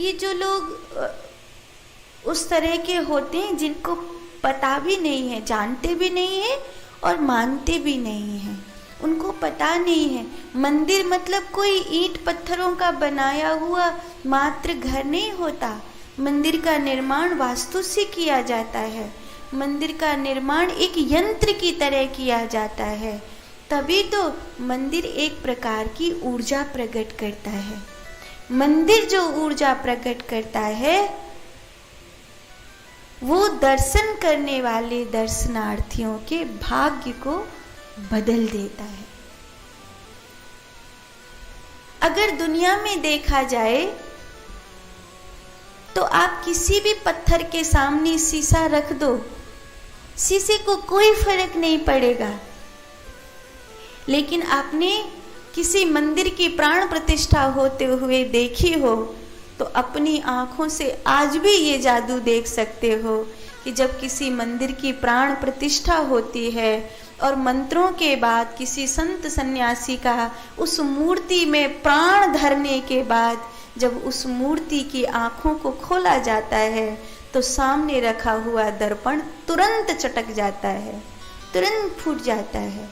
ये जो लोग उस तरह के होते हैं जिनको पता भी नहीं है, जानते भी नहीं है और मानते भी नहीं है, उनको पता नहीं है मंदिर मतलब कोई ईंट पत्थरों का बनाया हुआ मात्र घर नहीं होता। मंदिर का निर्माण वास्तु से किया जाता है, मंदिर का निर्माण एक यंत्र की तरह किया जाता है, तभी तो मंदिर एक प्रकार की ऊर्जा प्रकट करता है। मंदिर जो ऊर्जा प्रकट करता है वो दर्शन करने वाले दर्शनार्थियों के भाग्य को बदल देता है। अगर दुनिया में देखा जाए तो आप किसी भी पत्थर के सामने शीशा रख दो, शीशे को कोई फर्क नहीं पड़ेगा। लेकिन आपने किसी मंदिर की प्राण प्रतिष्ठा होते हुए देखी हो तो अपनी आंखों से आज भी ये जादू देख सकते हो कि जब किसी मंदिर की प्राण प्रतिष्ठा होती है और मंत्रों के बाद किसी संत सन्यासी का उस मूर्ति में प्राण धरने के बाद जब उस मूर्ति की आंखों को खोला जाता है तो सामने रखा हुआ दर्पण तुरंत चटक जाता है, तुरंत फूट जाता है।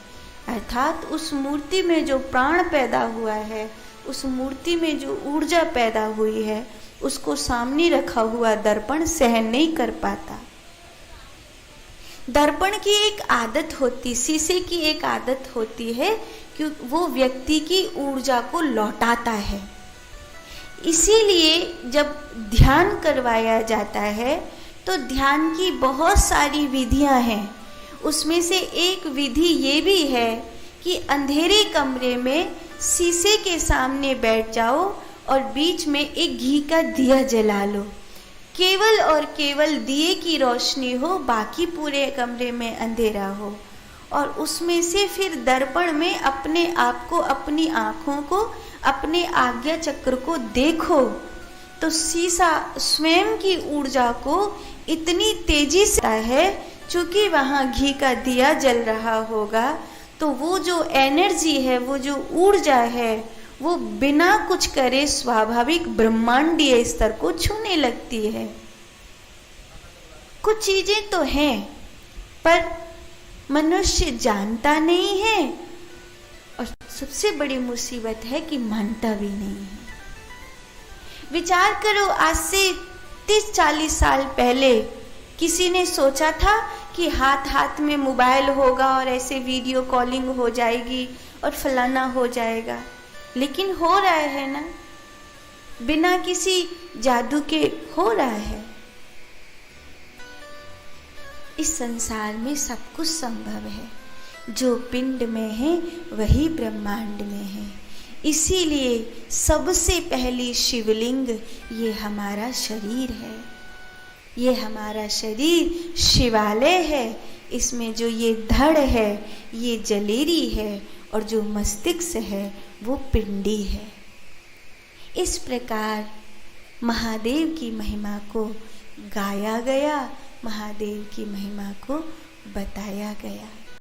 अर्थात उस मूर्ति में जो प्राण पैदा हुआ है, उस मूर्ति में जो ऊर्जा पैदा हुई है, उसको सामने रखा हुआ दर्पण सहन नहीं कर पाता। दर्पण की एक आदत होती, शीशे की एक आदत होती है कि वो व्यक्ति की ऊर्जा को लौटाता है। इसीलिए जब ध्यान करवाया जाता है तो ध्यान की बहुत सारी विधियां हैं। उसमें से एक विधि ये भी है कि अंधेरे कमरे में शीशे के सामने बैठ जाओ और बीच में एक घी का दिया जला लो, केवल और केवल दिए की रोशनी हो, बाकी पूरे कमरे में अंधेरा हो, और उसमें से फिर दर्पण में अपने आप को, अपनी आँखों को, अपने आज्ञा चक्र को देखो तो शीशा स्वयं की ऊर्जा को इतनी तेजी से है, चूंकि वहाँ घी का दिया जल रहा होगा तो वो जो एनर्जी है, वो जो ऊर्जा है, वो बिना कुछ करे स्वाभाविक ब्रह्मांडीय स्तर को छूने लगती है। कुछ चीजें तो हैं पर मनुष्य जानता नहीं है और सबसे बड़ी मुसीबत है कि मानता भी नहीं है। विचार करो, आज से 30-40 साल पहले किसी ने सोचा था कि हाथ हाथ में मोबाइल होगा और ऐसे वीडियो कॉलिंग हो जाएगी और फलाना हो जाएगा, लेकिन हो रहा है ना, बिना किसी जादू के हो रहा है। इस संसार में सब कुछ संभव है, जो पिंड में है वही ब्रह्मांड में है। इसीलिए सबसे पहली शिवलिंग ये हमारा शरीर है, ये हमारा शरीर शिवालय है। इसमें जो ये धड़ है ये जलेरी है और जो मस्तिष्क है वो पिंडी है। इस प्रकार महादेव की महिमा को गाया गया, महादेव की महिमा को बताया गया।